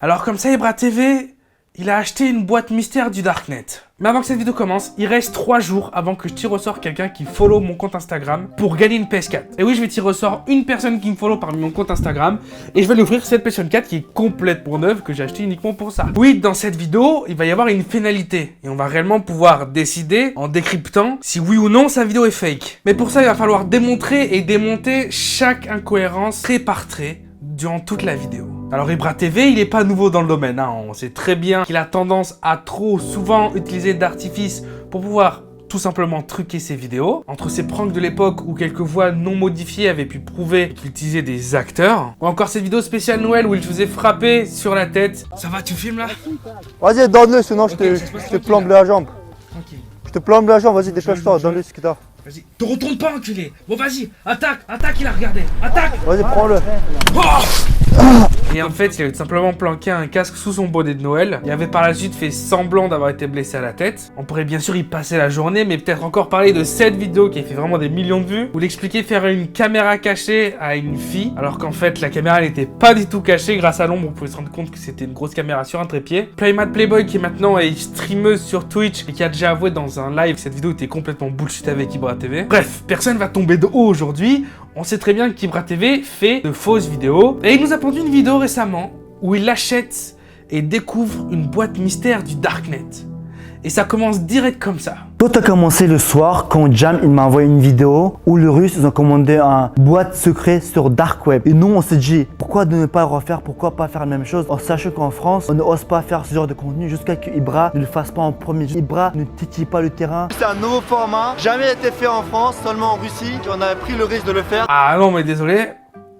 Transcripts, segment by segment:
Alors comme ça, Ibra TV, il a acheté une boîte mystère du Darknet. Mais avant que cette vidéo commence, il reste 3 jours avant que je tire au sort quelqu'un qui follow mon compte Instagram pour gagner une PS4. Et oui, je vais tirer au sort une personne qui me follow parmi mon compte Instagram et je vais lui offrir cette PS4 qui est complètement neuve que j'ai acheté uniquement pour ça. Oui, dans cette vidéo, il va y avoir une finalité et on va réellement pouvoir décider en décryptant si oui ou non sa vidéo est fake. Mais pour ça, il va falloir démontrer et démonter chaque incohérence trait par trait durant toute la vidéo. Alors Ibra TV, il est pas nouveau dans le domaine, hein. On sait très bien qu'il a tendance à trop souvent utiliser d'artifices pour pouvoir tout simplement truquer ses vidéos. Entre ses pranks de l'époque où quelques voix non modifiées avaient pu prouver qu'il utilisait des acteurs, ou encore cette vidéo spéciale Noël où il faisait frapper sur la tête. Ça va, tu filmes là? Vas-y, donne-le, sinon je te plombe la jambe. Tranquille. Je te plombe la jambe, vas-y, dépêche-toi, donne-le ce que t'as. Vas-y, te retourne pas enculé. Bon vas-y, attaque, il a regardé, attaque. Vas-y, prends-le. Oh et en fait, il avait tout simplement planqué un casque sous son bonnet de Noël. Il avait par la suite fait semblant d'avoir été blessé à la tête. On pourrait bien sûr y passer la journée, mais peut-être encore parler de cette vidéo qui a fait vraiment des millions de vues, où il expliquait faire une caméra cachée à une fille, alors qu'en fait, la caméra n'était pas du tout cachée. Grâce à l'ombre, on pouvait se rendre compte que c'était une grosse caméra sur un trépied. Playmat Playboy, qui maintenant est streameuse sur Twitch et qui a déjà avoué dans un live que cette vidéo était complètement bullshit avec Ibra TV. Bref, personne va tomber de haut aujourd'hui. On sait très bien qu'Ibra TV fait de fausses vidéos. Et il nous a pondu une vidéo récemment où il achète et découvre une boîte mystère du Darknet. Et ça commence direct comme ça. Tout a commencé le soir quand Jam il m'a envoyé une vidéo où les Russes ils ont commandé un boîte secret sur Dark Web. Et nous on s'est dit pourquoi de ne pas le refaire, pourquoi pas faire la même chose en sachant qu'en France on n'ose pas faire ce genre de contenu jusqu'à que Ibra ne le fasse pas en premier. Ibra ne titille pas le terrain. C'est un nouveau format, jamais été fait en France, seulement en Russie. On a pris le risque de le faire. Ah non mais désolé,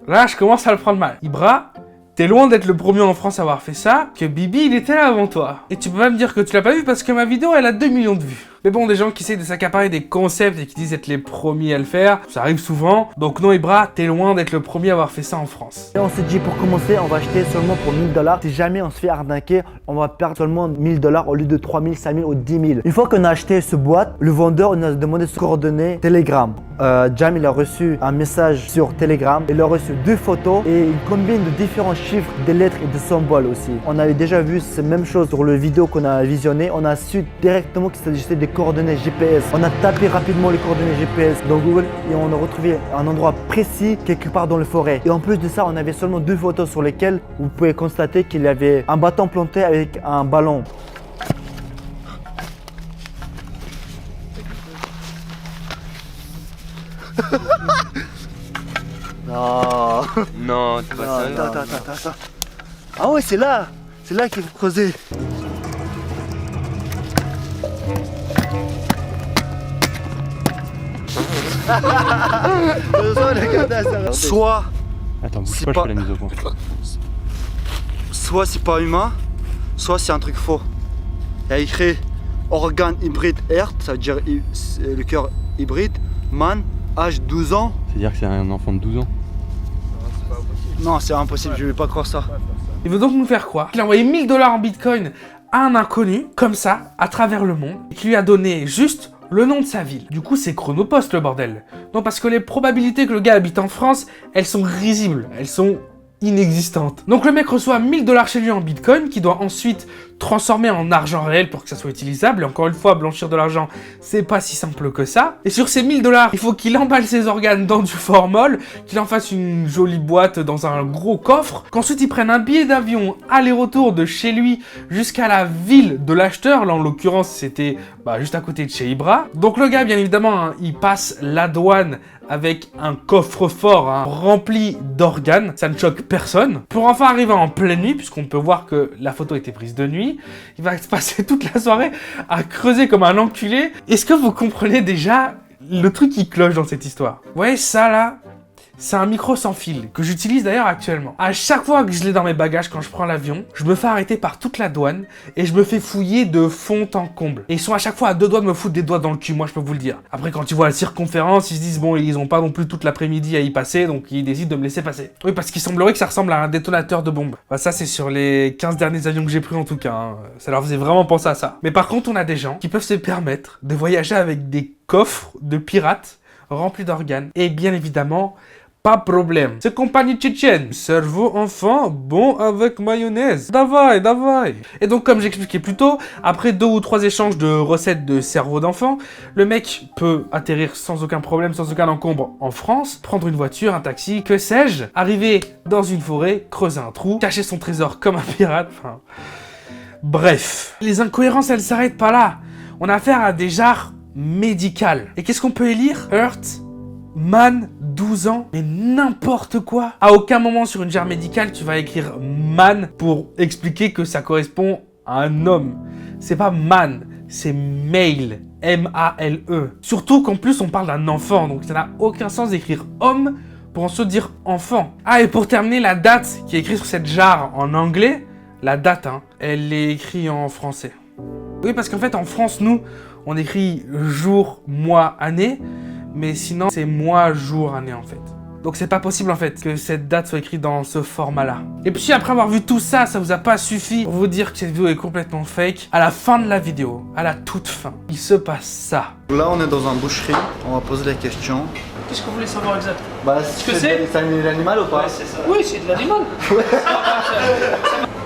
là je commence à le prendre mal. Ibra, t'es loin d'être le premier en France à avoir fait ça, que Bibi il était là avant toi. Et tu peux pas me dire que tu l'as pas vu parce que ma vidéo elle a 2 millions de vues. Mais bon, des gens qui essayent de s'accaparer des concepts et qui disent être les premiers à le faire, ça arrive souvent. Donc non Ibra, t'es loin d'être le premier à avoir fait ça en France. Et on s'est dit pour commencer, on va acheter seulement pour 1000 $. Si jamais on se fait arnaquer, on va perdre seulement 1000 $ au lieu de 3000, 5000 ou 10 000. Une fois qu'on a acheté ce boîte, le vendeur nous a demandé ses coordonnées Telegram. Jam il a reçu un message sur Telegram. Il a reçu 2 photos et une combine de différents chiffres, des lettres et des symboles aussi. On avait déjà vu ces mêmes choses sur le vidéo qu'on a visionné. On a su directement qu'il s'agissait des coordonnées GPS. On a tapé rapidement les coordonnées GPS dans Google et on a retrouvé un endroit précis quelque part dans la forêt. Et en plus de ça, on avait seulement 2 photos sur lesquelles vous pouvez constater qu'il y avait un bâton planté avec un ballon. Non. Non, c'est pas ça. Attends. Ah ouais, c'est là qu'il faut creuser. Soit. Attends, bouge C'est pas, pas- je fais la mise au point. Soit c'est pas humain, soit c'est un truc faux. Il y a écrit organe hybride Earth, ça veut dire le cœur hybride, man, âge 12 ans. C'est-à-dire que c'est un enfant de 12 ans. Non, c'est impossible, je vais pas croire ça. Il veut donc nous faire croire qu'il a envoyé 1000 $ en bitcoin à un inconnu, comme ça, à travers le monde, et qu'il lui a donné juste le nom de sa ville. Du coup, c'est Chronopost le bordel. Non, parce que les probabilités que le gars habite en France, elles sont risibles, elles sont inexistantes. Donc le mec reçoit 1000 $ chez lui en bitcoin, qui doit ensuite transformer en argent réel pour que ça soit utilisable. Et encore une fois, blanchir de l'argent, c'est pas si simple que ça. Et sur ces 1000 $, il faut qu'il emballe ses organes dans du formol, qu'il en fasse une jolie boîte dans un gros coffre, qu'ensuite il prenne un billet d'avion aller-retour de chez lui jusqu'à la ville de l'acheteur. Là, en l'occurrence, c'était juste à côté de chez Ibra. Donc le gars, bien évidemment, hein, il passe la douane avec un coffre-fort rempli d'organes, ça ne choque personne. Pour enfin arriver en pleine nuit, puisqu'on peut voir que la photo a été prise de nuit, il va passer toute la soirée à creuser comme un enculé. Est-ce que vous comprenez déjà le truc qui cloche dans cette histoire? Vous voyez ça là? C'est un micro sans fil, que j'utilise d'ailleurs actuellement. À chaque fois que je l'ai dans mes bagages quand je prends l'avion, je me fais arrêter par toute la douane et je me fais fouiller de fond en comble. Et ils sont à chaque fois à 2 doigts de me foutre des doigts dans le cul, moi je peux vous le dire. Après quand tu vois la circonférence, ils se disent bon, ils ont pas non plus toute l'après-midi à y passer, donc ils décident de me laisser passer. Oui, parce qu'il semblerait que ça ressemble à un détonateur de bombe. Ça c'est sur les 15 derniers avions que j'ai pris en tout cas, hein. Ça leur faisait vraiment penser à ça. Mais par contre, on a des gens qui peuvent se permettre de voyager avec des coffres de pirates remplis d'organes. Et bien évidemment, Pas problème. C'est compagnie tchétchène. Cerveau enfant, bon avec mayonnaise. Davai, davai. Et donc, comme j'expliquais plus tôt, après 2 ou 3 échanges de recettes de cerveau d'enfant, le mec peut atterrir sans aucun problème, sans aucun encombre en France, prendre une voiture, un taxi, que sais-je, arriver dans une forêt, creuser un trou, cacher son trésor comme un pirate, enfin... Bref. Les incohérences, elles s'arrêtent pas là. On a affaire à des jarres médicales. Et qu'est-ce qu'on peut y lire? Hurt, man, 12 ans, mais n'importe quoi. À aucun moment sur une jarre médicale, tu vas écrire man pour expliquer que ça correspond à un homme. C'est pas man, c'est male, M-A-L-E. Surtout qu'en plus, on parle d'un enfant, donc ça n'a aucun sens d'écrire homme pour ensuite dire enfant. Ah, et pour terminer, la date qui est écrite sur cette jarre en anglais, la date, hein, elle est écrite en français. Oui, parce qu'en fait, en France, nous, on écrit jour, mois, année, mais sinon, c'est mois, jour, année, en fait. Donc, c'est pas possible, en fait, que cette date soit écrite dans ce format-là. Et puis, après avoir vu tout ça, ça vous a pas suffi pour vous dire que cette vidéo est complètement fake. À la fin de la vidéo, à la toute fin, il se passe ça. Là, on est dans un boucherie, on va poser la question. Qu'est-ce que vous voulez savoir exactement? Bah, que c'est un animal ou pas? Ouais, c'est ça. Oui, c'est de l'animal.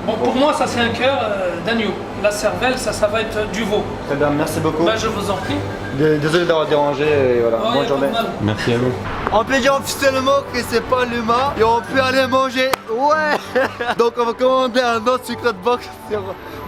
Bon, pour moi, ça c'est un cœur d'agneau. La cervelle, ça va être du veau. Très bien, merci beaucoup. Ben, je vous en prie. Désolé d'avoir dérangé, et voilà, Oh, bonne journée. Merci à vous. On peut dire officiellement que c'est pas l'humain et on peut aller manger, ouais. Donc on va commander un autre Secret Box sur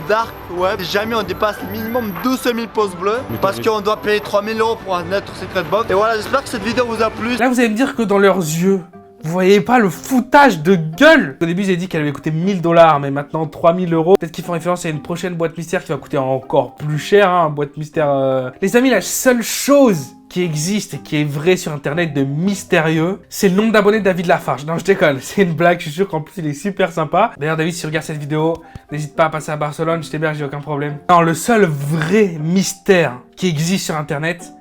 Dark Web. Jamais on dépasse le minimum 12 000 pouces bleus parce qu'on doit payer 3 000 € pour un autre Secret Box. Et voilà, j'espère que cette vidéo vous a plu. Là, vous allez me dire que dans leurs yeux, vous voyez pas le foutage de gueule. Au début, j'ai dit qu'elle avait coûté 1 000 $, mais maintenant 3 000 €. Peut-être qu'ils font référence à une prochaine boîte mystère qui va coûter encore plus cher, hein, boîte mystère... Les amis, la seule chose qui existe et qui est vraie sur internet de mystérieux, c'est le nombre d'abonnés de David Lafarge. Non, je déconne, c'est une blague, je suis sûr qu'en plus il est super sympa. D'ailleurs, David, si tu regardes cette vidéo, n'hésite pas à passer à Barcelone, je t'héberge, j'ai aucun problème. Non, le seul vrai mystère qui existe sur internet,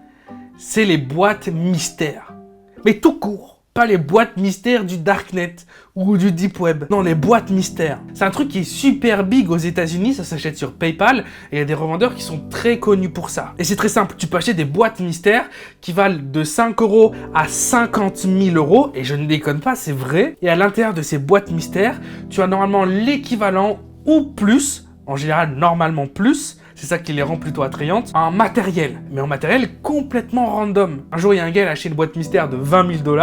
c'est les boîtes mystères. Mais tout court. Pas les boîtes mystères du Darknet ou du Deep Web. Non, les boîtes mystères. C'est un truc qui est super big aux États-Unis, ça s'achète sur PayPal et il y a des revendeurs qui sont très connus pour ça. Et c'est très simple, tu peux acheter des boîtes mystères qui valent de 5 € à 50 000 € et je ne déconne pas, c'est vrai. Et à l'intérieur de ces boîtes mystères, tu as normalement l'équivalent ou plus, en général normalement plus, c'est ça qui les rend plutôt attrayantes, un matériel, mais un matériel complètement random. Un jour, il y a un gars, il a acheté une boîte mystère de 20 000 $,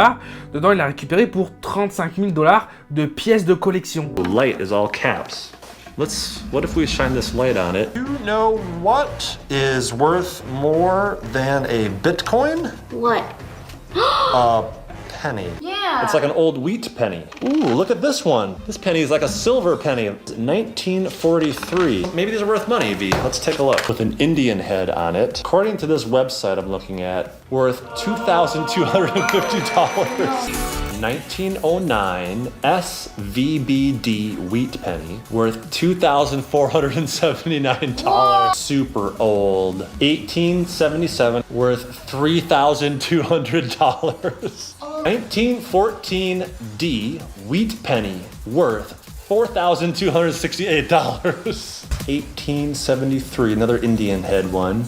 dedans, il l'a récupéré pour 35 000 $ de pièces de collection. The light is all caps. What if we shine this light on it? You know what is worth more than a Bitcoin? What? A penny. Yeah. It's like an old wheat penny. Ooh, look at this one. This penny is like a silver penny. 1943. Maybe these are worth money, V. Let's take a look. With an Indian head on it. According to this website I'm looking at, worth $2,250. 1909 SVBD wheat penny, worth $2,479. Super old. 1877, worth $3,200. 1914 D wheat penny, worth $4,268. 1873, another Indian head one,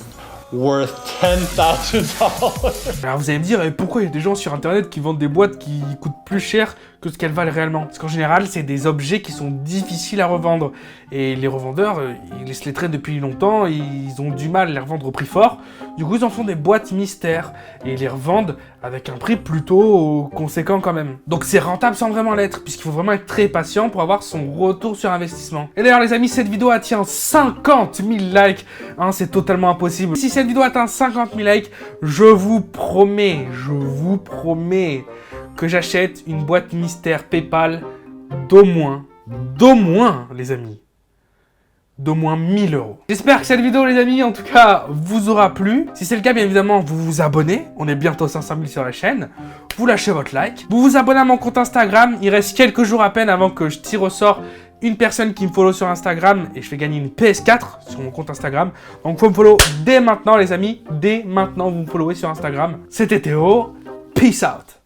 worth $10,000. Alors vous allez me dire, pourquoi il y a des gens sur internet qui vendent des boîtes qui coûtent plus cher que ce qu'elles valent réellement? Parce qu'en général, c'est des objets qui sont difficiles à revendre. Et les revendeurs, ils laissent les traits depuis longtemps, et ils ont du mal à les revendre au prix fort. Du coup, ils en font des boîtes mystères. Et ils les revendent avec un prix plutôt conséquent quand même. Donc c'est rentable sans vraiment l'être, puisqu'il faut vraiment être très patient pour avoir son retour sur investissement. Et d'ailleurs les amis, cette vidéo atteint 50 000 likes. Hein, c'est totalement impossible. Si cette vidéo atteint 50 000 likes, je vous promets que j'achète une boîte mystère PayPal d'au moins, les amis, d'au moins 1 000 €. J'espère que cette vidéo, les amis, en tout cas, vous aura plu. Si c'est le cas, bien évidemment, vous vous abonnez. On est bientôt 500 000 sur la chaîne. Vous lâchez votre like. Vous vous abonnez à mon compte Instagram. Il reste quelques jours à peine avant que je tire au sort une personne qui me follow sur Instagram et je fais gagner une PS4 sur mon compte Instagram. Donc, faut me follow dès maintenant, les amis. Dès maintenant, vous me followez sur Instagram. C'était Théo. Peace out.